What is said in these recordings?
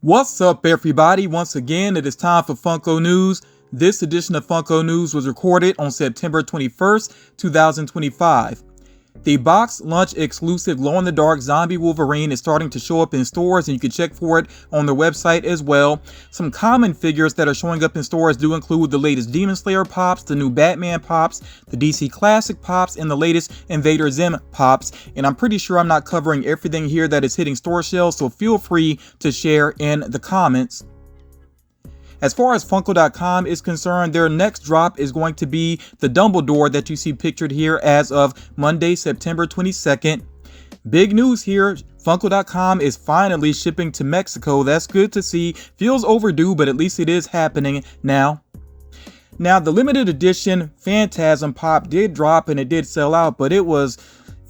What's up, everybody? Once again, it is time for Funko News. This edition of Funko News was recorded on September 21st, 2025. The box lunch exclusive glow-in-the-dark zombie Wolverine is starting to show up in stores, and you can check for it on their website as well. Some common figures that are showing up in stores do include the latest Demon Slayer pops, the new Batman pops, the DC Classic pops, and the latest Invader Zim pops. And I'm pretty sure I'm not covering everything here that is hitting store shelves, so feel free to share in the comments. As far as Funko.com is concerned, their next drop is going to be the Dumbledore that you see pictured here as of Monday, September 22nd. Big news here, Funko.com is finally shipping to Mexico. That's good to see. Feels overdue, but at least it is happening now. Now, the limited edition Phantasm Pop did drop and it did sell out, but it was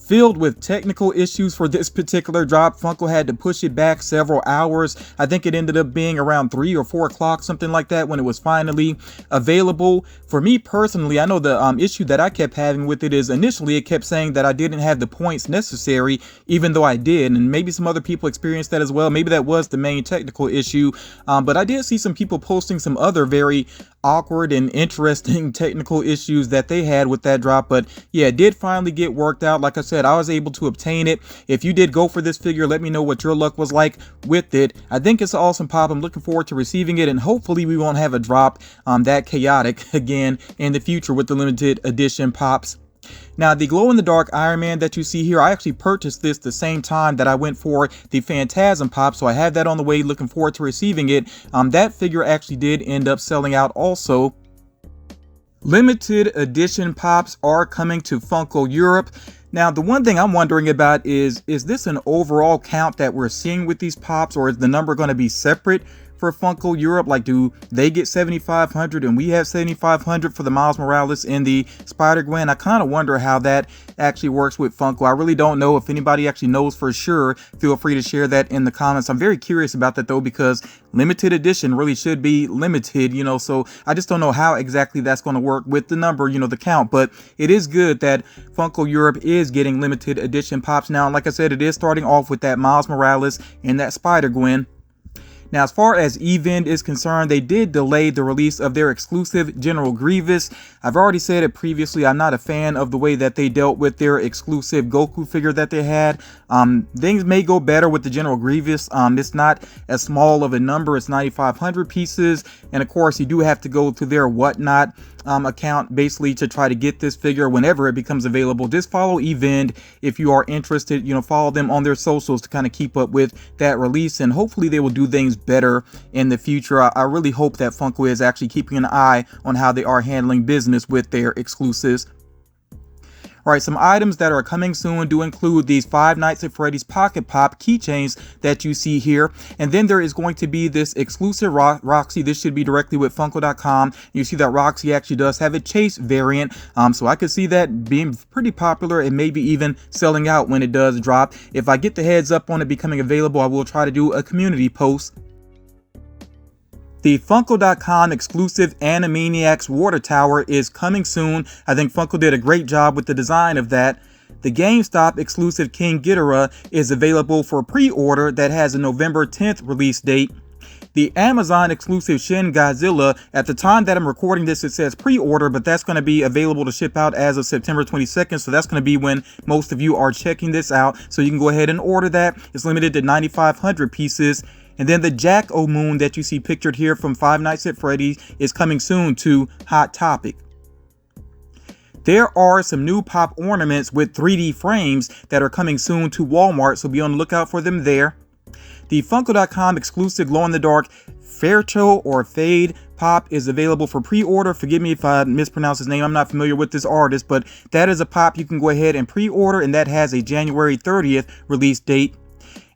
filled with technical issues for this particular drop. Funko had to push it back several hours. I think it ended up being around 3 or 4 o'clock, something like that, when it was finally available. For me personally, I know the issue that I kept having with it is initially it kept saying that I didn't have the points necessary, even though I did. And maybe some other people experienced that as well. Maybe that was the main technical issue. But I did see some people posting some other very awkward and interesting technical issues that they had with that drop. But yeah, it did finally get worked out. Like I said, I was able to obtain it. If you did go for this figure, let me know what your luck was like with it. I think it's an awesome pop. I'm looking forward to receiving it, and hopefully we won't have a drop that chaotic again in the future with the limited edition pops. Now, the glow-in-the-dark Iron Man that you see here, I actually purchased this the same time that I went for the Phantasm Pop, so I have that on the way, looking forward to receiving it. That figure actually did end up selling out also. Limited edition pops are coming to Funko Europe. Now, the one thing I'm wondering about is this an overall count that we're seeing with these pops, or is the number going to be separate for Funko Europe? Like, do they get 7,500 and we have 7,500 for the Miles Morales and the Spider-Gwen? I kind of wonder how that actually works with Funko. I really don't know. If anybody actually knows for sure, feel free to share that in the comments. I'm very curious about that though, because limited edition really should be limited, you know, so I just don't know how exactly that's going to work with the number, you know, the count. But it is good that Funko Europe is getting limited edition pops now. And like I said, it is starting off with that Miles Morales and that Spider-Gwen. Now, as far as Event is concerned, they did delay the release of their exclusive General Grievous. I've already said it previously, I'm not a fan of the way that they dealt with their exclusive Goku figure that they had. Things may go better with the General Grievous. It's not as small of a number. It's 9,500 pieces. And of course, you do have to go to their Whatnot account basically to try to get this figure whenever it becomes available. Just follow Event if you are interested. You know, follow them on their socials to kind of keep up with that release, and hopefully they will do things better in the future. I really hope that Funko is actually keeping an eye on how they are handling business with their exclusives. All right, some items that are coming soon do include these Five Nights at Freddy's Pocket Pop keychains that you see here. And then there is going to be this exclusive Roxy. This should be directly with Funko.com. You see that Roxy actually does have a Chase variant. So I could see that being pretty popular and maybe even selling out when it does drop. If I get the heads up on it becoming available, I will try to do a community post. The Funko.com exclusive Animaniacs water tower is coming soon. I think Funko did a great job with the design of that. The GameStop exclusive King Ghidorah is available for pre-order that has a November 10th release date. The Amazon exclusive Shin Godzilla, at the time that I'm recording this, it says pre-order, but that's going to be available to ship out as of September 22nd. So that's going to be when most of you are checking this out. So you can go ahead and order that. It's limited to 9,500 pieces. And then the Jack-O-Moon that you see pictured here from Five Nights at Freddy's is coming soon to Hot Topic. There are some new pop ornaments with 3D frames that are coming soon to Walmart, so be on the lookout for them there. The Funko.com exclusive glow-in-the-dark Faircho or Fade pop is available for pre-order. Forgive me if I mispronounce his name. I'm not familiar with this artist, but that is a pop you can go ahead and pre-order, and that has a January 30th release date.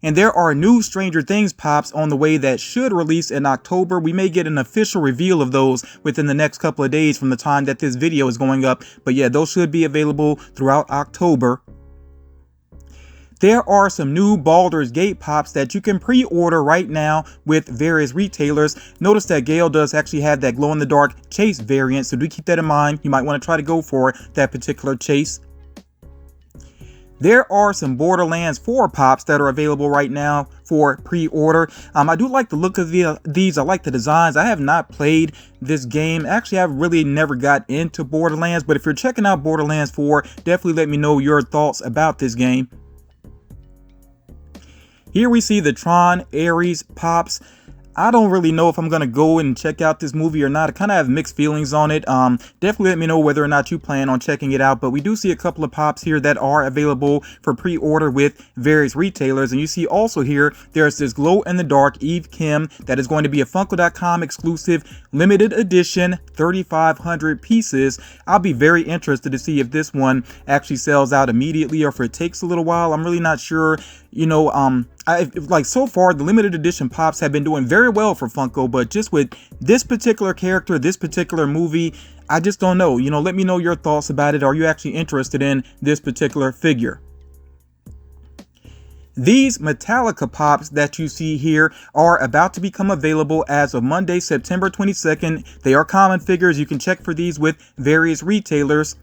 And there are new Stranger Things pops on the way that should release in October. We may get an official reveal of those within the next couple of days from the time that this video is going up. But yeah, those should be available throughout October. There are some new Baldur's Gate pops that you can pre-order right now with various retailers. Notice that Gale does actually have that glow-in-the-dark Chase variant, so do keep that in mind. You might want to try to go for that particular Chase. There are some Borderlands 4 pops that are available right now for pre-order. I do like the look of these. I like the designs. I have not played this game. Actually, I've really never got into Borderlands, but if you're checking out Borderlands 4, definitely let me know your thoughts about this game. Here we see the Tron Ares pops. I don't really know if I'm going to go and check out this movie or not. I kind of have mixed feelings on it. Definitely let me know whether or not you plan on checking it out. But we do see a couple of pops here that are available for pre-order with various retailers. And you see also here, there's this glow-in-the-dark Eve Kim that is going to be a Funko.com exclusive limited edition, 3,500 pieces. I'll be very interested to see if this one actually sells out immediately or if it takes a little while. I'm really not sure. You know, like so far the limited edition pops have been doing very well for Funko, but just with this particular character, this particular movie, I just don't know. You know, let me know your thoughts about it. Are you actually interested in this particular figure? These Metallica pops that you see here are about to become available as of Monday, September 22nd. They are common figures. You can check for these with various retailers.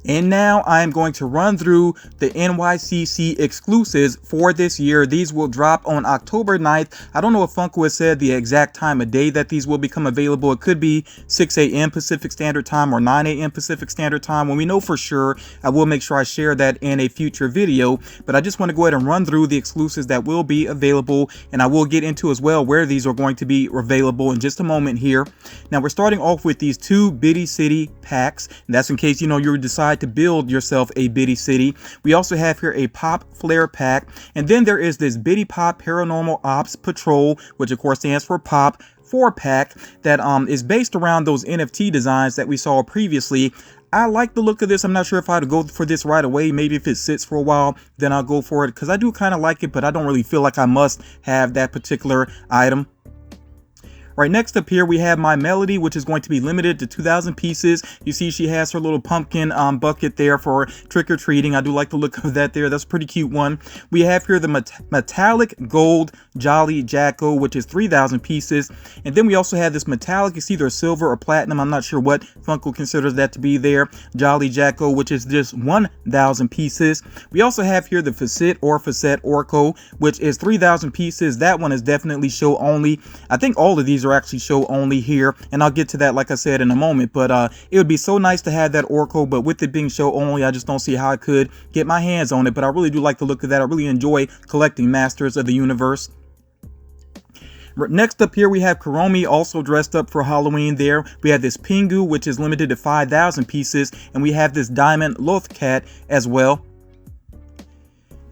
And now I am going to run through the NYCC exclusives for this year. These will drop on October 9th. I don't know if Funko has said the exact time of day that these will become available. It could be 6 a.m. Pacific Standard Time or 9 a.m. Pacific Standard Time. When we know for sure, I will make sure I share that in a future video. But I just want to go ahead and run through the exclusives that will be available. And I will get into as well where these are going to be available in just a moment here. Now we're starting off with these two Biddy City packs. And that's in case, you know, you decide to build yourself a Biddy City. We also have here a Pop Flare pack, and then there is this Biddy Pop Paranormal Ops Patrol, which of course stands for Pop 4-pack, that is based around those NFT designs that we saw previously. I like the look of this. I'm not sure if I'd go for this right away. Maybe if it sits for a while, then I'll go for it, because I do kind of like it, but I don't really feel like I must have that particular item. Right, next up here we have My Melody, which is going to be limited to 2,000 pieces. You see she has her little pumpkin bucket there for trick-or-treating. I do like the look of that there. That's a pretty cute one. We have here the metallic gold Jolly Jacko, which is 3,000 pieces. And then we also have this metallic, it's either silver or platinum. I'm not sure what Funko considers that to be there. Jolly Jacko, which is just 1,000 pieces. We also have here the Facet or Facet Orko, which is 3,000 pieces. That one is definitely show only. I think all of these are actually show only here, and I'll get to that like I said in a moment. But it would be so nice to have that Orko, but with it being show only, I just don't see how I could get my hands on it. But I really do like the look of that. I really enjoy collecting Masters of the Universe. Next up here we have Kuromi, also dressed up for Halloween there. We have this Pingu, which is limited to 5,000 pieces, and we have this Diamond Lothcat as well.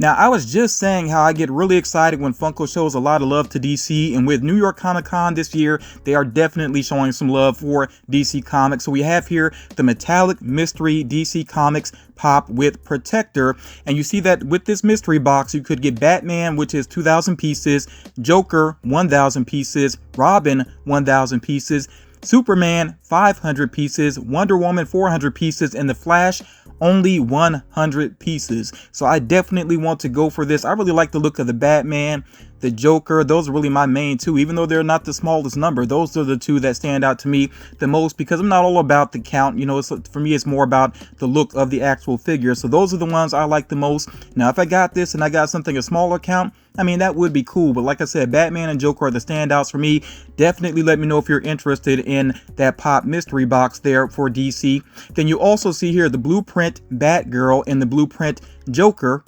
Now, I was just saying how I get really excited when Funko shows a lot of love to DC, and with New York Comic Con this year, they are definitely showing some love for DC Comics. So we have here the Metallic Mystery DC Comics Pop with Protector, and you see that with this mystery box, you could get Batman, which is 2,000 pieces, Joker, 1,000 pieces, Robin, 1,000 pieces, Superman, 500 pieces, Wonder Woman, 400 pieces, and The Flash, only 100 pieces. So I definitely want to go for this. I really like the look of the Batman, the Joker. Those are really my main two, even though they're not the smallest number. Those are the two that stand out to me the most, because I'm not all about the count. You know, for me, it's more about the look of the actual figure. So those are the ones I like the most. Now, if I got this and I got something a smaller count, I mean, that would be cool. But like I said, Batman and Joker are the standouts for me. Definitely let me know if you're interested in that Pop mystery box there for DC. Then you also see here the Blueprint Batgirl and the Blueprint Joker.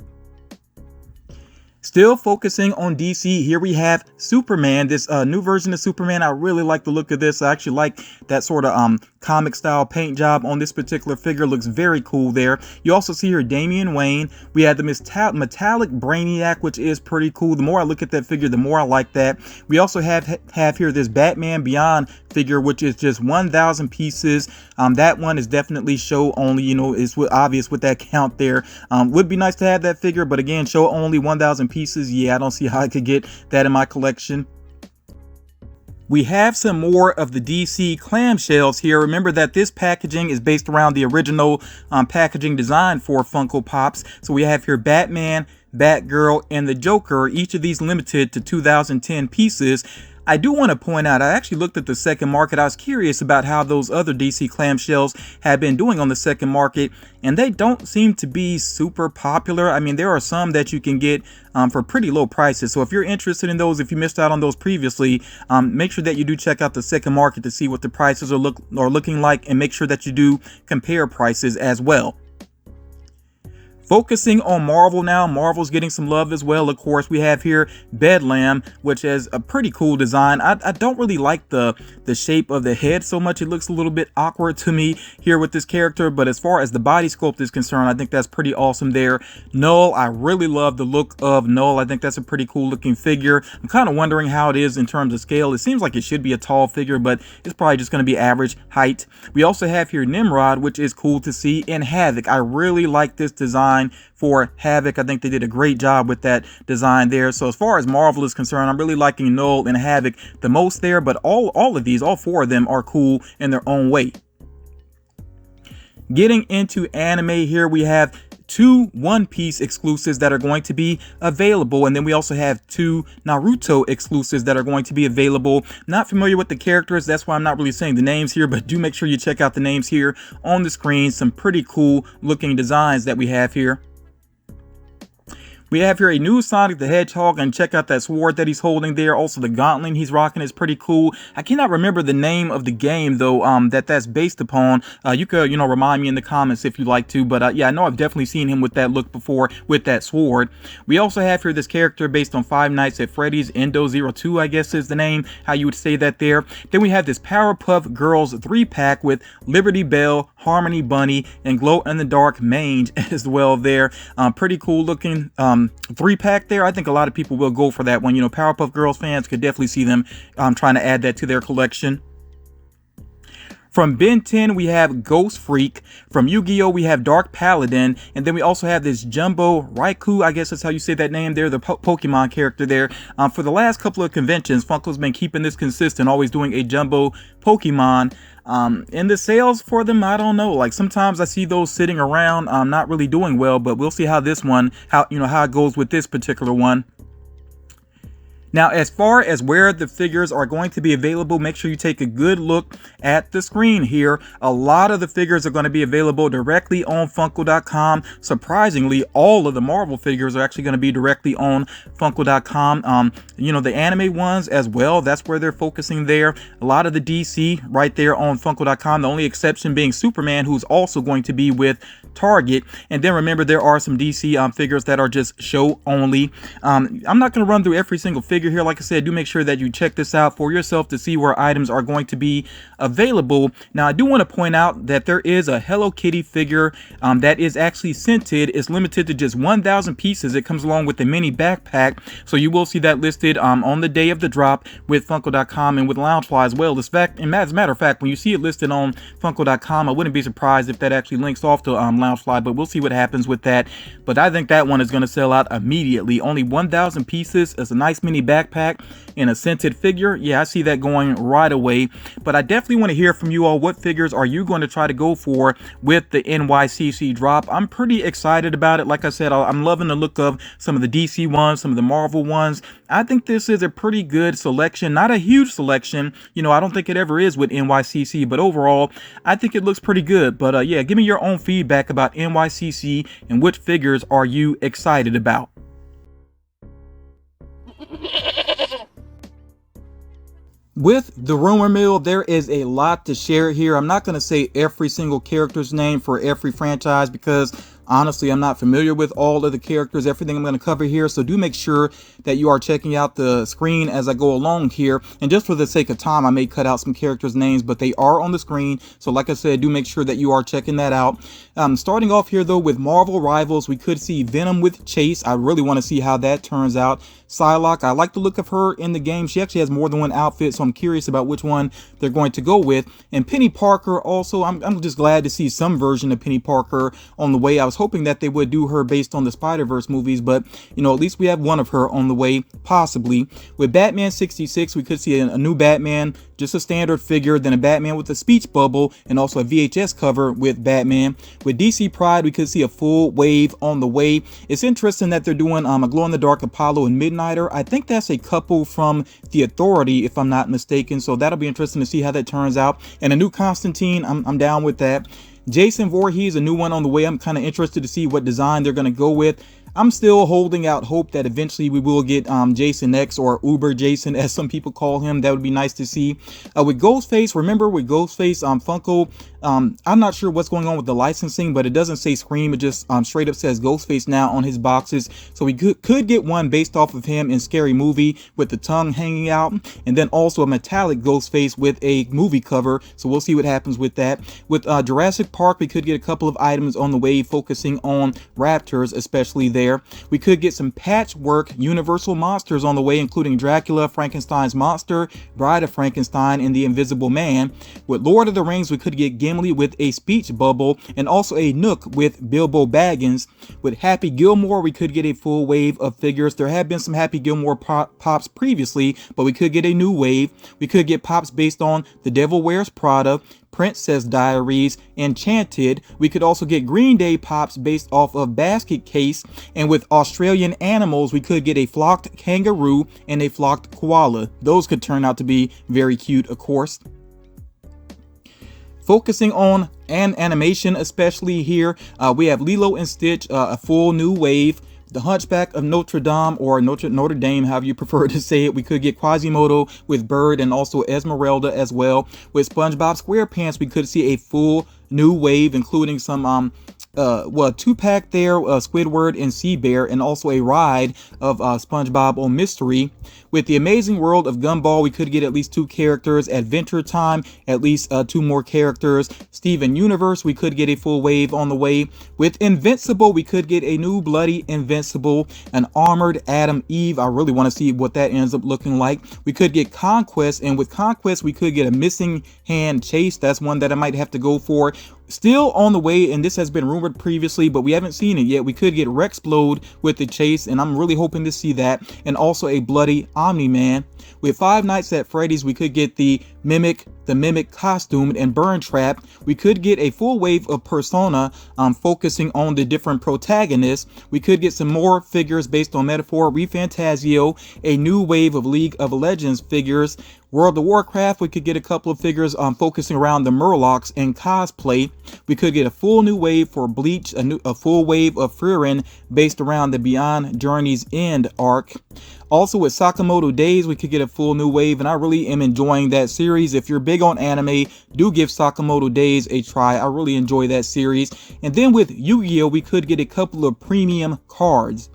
Still focusing on DC, here we have Superman, this new version of Superman. I really like the look of this. I actually like that sort of comic style paint job on this particular figure. Looks very cool there. You also see here Damian Wayne. We have the metallic Brainiac, which is pretty cool. The more I look at that figure, the more I like that. We also have here this Batman Beyond figure, which is just 1,000 pieces. That one is definitely show only. You know, it's obvious with that count there. Would be nice to have that figure, but again, show only 1,000 pieces. Yeah, I don't see how I could get that in my collection. We have some more of the DC clamshells here. Remember that this packaging is based around the original packaging design for Funko Pops. So we have here Batman, Batgirl, and the Joker. Each of these limited to 2,010 pieces. I do want to point out, I actually looked at the second market. I was curious about how those other DC clamshells have been doing on the second market, and they don't seem to be super popular. I mean, there are some that you can get for pretty low prices. So if you're interested in those, if you missed out on those previously, make sure that you do check out the second market to see what the prices are looking like, and make sure that you do compare prices as well. Focusing on Marvel now, Marvel's getting some love as well. Of course, we have here Bedlam, which has a pretty cool design. I don't really like the shape of the head so much. It looks a little bit awkward to me here with this character, but as far as the body sculpt is concerned, I think that's pretty awesome there. Null, I really love the look of Null. I think that's a pretty cool looking figure. I'm kind of wondering how it is in terms of scale. It seems like it should be a tall figure, but it's probably just going to be average height. We also have here Nimrod, which is cool to see, and Havoc. I really like this design for Havoc. I think they did a great job with that design there. So as far as Marvel is concerned, I'm really liking Null and Havoc the most there, but all of these, all four of them are cool in their own way. Getting into anime here, we have 2 One Piece exclusives that are going to be available, and then we also have 2 Naruto exclusives that are going to be available. Not familiar with the characters, that's why I'm not really saying the names here, but do make sure you check out the names here on the screen. Some pretty cool looking designs that we have here. We have here a new Sonic the Hedgehog, and check out that sword that he's holding there. Also, the gauntlet he's rocking is pretty cool. I cannot remember the name of the game though that's based upon. You could, remind me in the comments if you like to. But yeah, I know I've definitely seen him with that look before with that sword. We also have here this character based on Five Nights at Freddy's. Endo02, I guess is the name, how you would say that there. Then we have this Powerpuff Girls 3-pack with Liberty Bell, Harmony Bunny, and Glow in the Dark Mange as well there. Pretty cool looking 3-pack there. I think a lot of people will go for that one. Powerpuff Girls fans could definitely see them trying to add that to their collection. From Ben 10, we have Ghost Freak. From Yu-Gi-Oh, we have Dark Paladin. And then we also have this Jumbo Raikou, I guess that's how you say that name there, the Pokemon character there. For the last couple of conventions, Funko's been keeping this consistent, always doing a Jumbo Pokemon. And the sales for them, I don't know. Like sometimes I see those sitting around, not really doing well, but we'll see how this one, how it goes with this particular one. Now, as far as where the figures are going to be available, make sure you take a good look at the screen here. A lot of the figures are going to be available directly on Funko.com. Surprisingly, all of the Marvel figures are actually going to be directly on Funko.com. The anime ones as well, that's where they're focusing there. A lot of the DC right there on Funko.com. The only exception being Superman, who's also going to be with Target. And then remember, there are some DC figures that are just show only. I'm not going to run through every single figure here. Like I said, do make sure that you check this out for yourself to see where items are going to be available. Now, I do want to point out that there is a Hello Kitty figure that is actually scented. It's limited to just 1,000 pieces. It comes along with a mini backpack, so you will see that listed on the day of the drop with Funko.com and with Loungefly as well. As a matter of fact, when you see it listed on Funko.com, I wouldn't be surprised if that actually links off to Loungefly, but we'll see what happens with that. But I think that one is going to sell out immediately. Only 1,000 pieces. It's a nice mini backpack and a scented figure. Yeah, I see that going right away. But I definitely want to hear from you all. What figures are you going to try to go for with the NYCC drop? I'm pretty excited about it. Like I said, I'm loving the look of some of the DC ones, some of the Marvel ones. I think this is a pretty good selection. Not a huge selection. I don't think it ever is with NYCC, but overall, I think it looks pretty good. But yeah, give me your own feedback about NYCC and which figures are you excited about. With the rumor mill, there is a lot to share here. I'm not going to say every single character's name for every franchise because honestly, I'm not familiar with all of the characters, everything I'm going to cover here. So do make sure that you are checking out the screen as I go along here. And just for the sake of time, I may cut out some characters' names, but they are on the screen. So like I said, do make sure that you are checking that out. Starting off here, though, with Marvel Rivals, we could see Venom with Chase. I really want to see how that turns out. Psylocke, I like the look of her in the game. She actually has more than one outfit, so I'm curious about which one they're going to go with. And Penny Parker also, I'm just glad to see some version of Penny Parker on the way. I was hoping that they would do her based on the Spider-Verse movies, but you know, at least we have one of her on the way, possibly. With Batman 66, we could see a new Batman, just a standard figure, then a Batman with a speech bubble, and also a VHS cover with Batman. With DC Pride, we could see a full wave on the way. It's interesting that they're doing a glow-in-the-dark Apollo and Midnighter. I think that's a couple from The Authority, if I'm not mistaken, so that'll be interesting to see how that turns out. And a new Constantine, I'm down with that. Jason Voorhees, a new one on the way. I'm kind of interested to see what design they're going to go with. I'm still holding out hope that eventually we will get Jason X, or Uber Jason as some people call him. That would be nice to see. With Ghostface, remember with Ghostface, Funko, I'm not sure what's going on with the licensing, but it doesn't say Scream. It just straight up says Ghostface now on his boxes. So we could get one based off of him in Scary Movie with the tongue hanging out, and then also a metallic Ghostface with a movie cover. So we'll see what happens with that. With Jurassic Park, we could get a couple of items on the way focusing on raptors, especially there. We could get some patchwork Universal monsters on the way, including Dracula, Frankenstein's monster, Bride of Frankenstein, and the Invisible Man. With Lord of the Rings, we could get Gimli with a speech bubble, and also a Nook with Bilbo Baggins. With Happy Gilmore, we could get a full wave of figures. There have been some Happy Gilmore pops previously, but we could get a new wave. We could get pops based on The Devil Wears Prada, Princess Diaries, Enchanted. We could also get Green Day pops based off of Basket Case, and with Australian animals, we could get a flocked kangaroo and a flocked koala. Those could turn out to be very cute, of course. Focusing on animation, especially here, we have Lilo and Stitch, a full new wave. The Hunchback of Notre Dame, or Notre Dame, however you prefer to say it. We could get Quasimodo with Bird, and also Esmeralda as well. With SpongeBob SquarePants, we could see a full new wave, including some two-pack there, Squidward and Sea Bear, and also a ride of SpongeBob on Mystery. With The Amazing World of Gumball, we could get at least 2 characters. Adventure Time, at least 2 more characters. Steven Universe, we could get a full wave on the way. With Invincible, we could get a new Bloody Invincible, an armored Adam Eve. I really want to see what that ends up looking like. We could get Conquest, and with Conquest, we could get a missing hand Chase. That's one that I might have to go for. Still on the way, and this has been rumored previously, but we haven't seen it yet. We could get Rexplode with the Chase, and I'm really hoping to see that, and also a Bloody Omni-Man. With Five Nights at Freddy's, we could get the Mimic costume and Burn Trap. We could get a full wave of Persona, focusing on the different protagonists. We could get some more figures based on Metaphor ReFantazio, a new wave of League of Legends figures. World of Warcraft, we could get a couple of figures focusing around the Murlocs and cosplay. We could get a full new wave for Bleach, a full wave of Frieren based around the Beyond Journey's End arc. Also with Sakamoto Days, we could get a full new wave, and I really am enjoying that series. If you're big on anime, do give Sakamoto Days a try. I really enjoy that series. And then with Yu-Gi-Oh, we could get a couple of premium cards.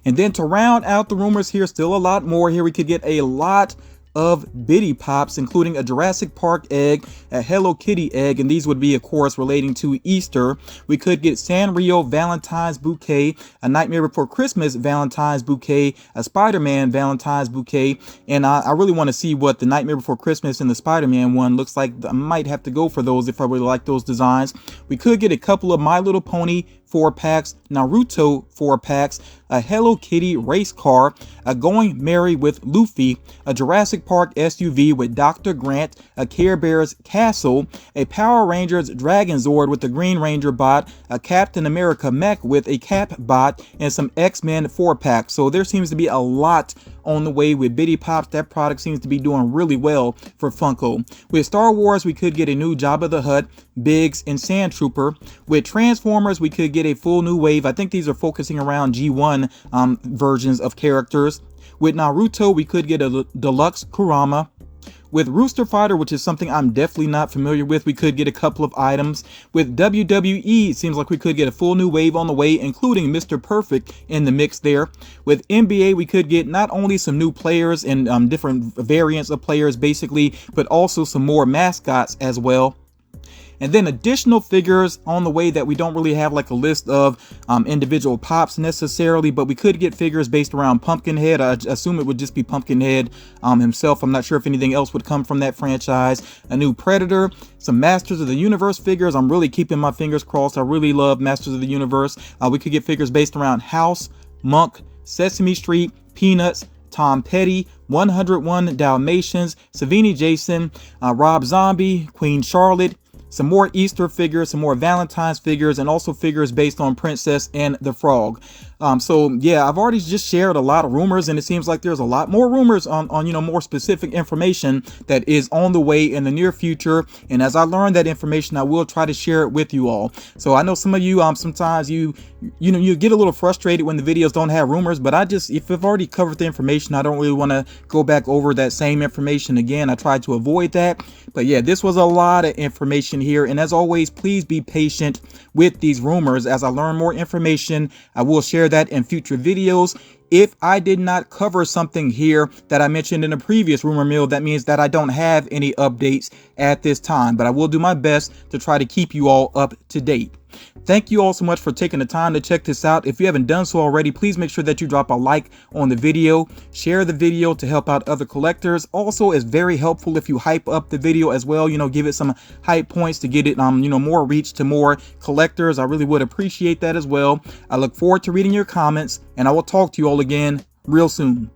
And then to round out the rumors here, still a lot more here. We could get a lot of Biddy Pops, including a Jurassic Park egg, a Hello Kitty egg, and these would be, of course, relating to Easter. We could get Sanrio Valentine's Bouquet, a Nightmare Before Christmas Valentine's Bouquet, a Spider-Man Valentine's Bouquet, and I really want to see what the Nightmare Before Christmas and the Spider-Man one looks like. I might have to go for those if I really like those designs. We could get a couple of My Little Pony 4-packs, Naruto 4-packs, a Hello Kitty race car, a Going Merry with Luffy, a Jurassic Park SUV with Dr. Grant, a Care Bears castle, a Power Rangers Dragon Zord with the Green Ranger bot, a Captain America mech with a Cap bot, and some X-Men 4-packs. So there seems to be a lot on the way with Biddy Pops. That product seems to be doing really well for Funko. With Star Wars, we could get a new Jabba the Hutt, Biggs, and Sand Trooper. With Transformers, we could get a full new wave. I think these are focusing around G1 versions of characters. With Naruto, we could get a deluxe Kurama. With Rooster Fighter, which is something I'm definitely not familiar with, we could get a couple of items. With WWE, it seems like we could get a full new wave on the way, including Mr. Perfect in the mix there. With NBA, we could get not only some new players and different variants of players basically, but also some more mascots as well. And then additional figures on the way that we don't really have like a list of individual pops necessarily, but we could get figures based around Pumpkinhead. I assume it would just be Pumpkinhead himself. I'm not sure if anything else would come from that franchise. A new Predator, some Masters of the Universe figures. I'm really keeping my fingers crossed. I really love Masters of the Universe. We could get figures based around House, Monk, Sesame Street, Peanuts, Tom Petty, 101 Dalmatians, Savini Jason, Rob Zombie, Queen Charlotte, some more Easter figures, some more Valentine's figures, and also figures based on Princess and the Frog. So yeah, I've already just shared a lot of rumors, and it seems like there's a lot more rumors on more specific information that is on the way in the near future. And as I learn that information, I will try to share it with you all. So I know some of you sometimes you get a little frustrated when the videos don't have rumors, but if I've already covered the information, I don't really want to go back over that same information again. I try to avoid that. But yeah, this was a lot of information here, and as always, please be patient with these rumors. As I learn more information, I will share that in future videos. If I did not cover something here that I mentioned in a previous rumor mill, that means that I don't have any updates at this time, but I will do my best to try to keep you all up to date. Thank you all so much for taking the time to check this out. If you haven't done so already, please make sure that you drop a like on the video, share the video to help out other collectors. Also, it's very helpful if you hype up the video as well, give it some hype points to get it more reach to more collectors. I really would appreciate that as well. I look forward to reading your comments, and I will talk to you all again real soon.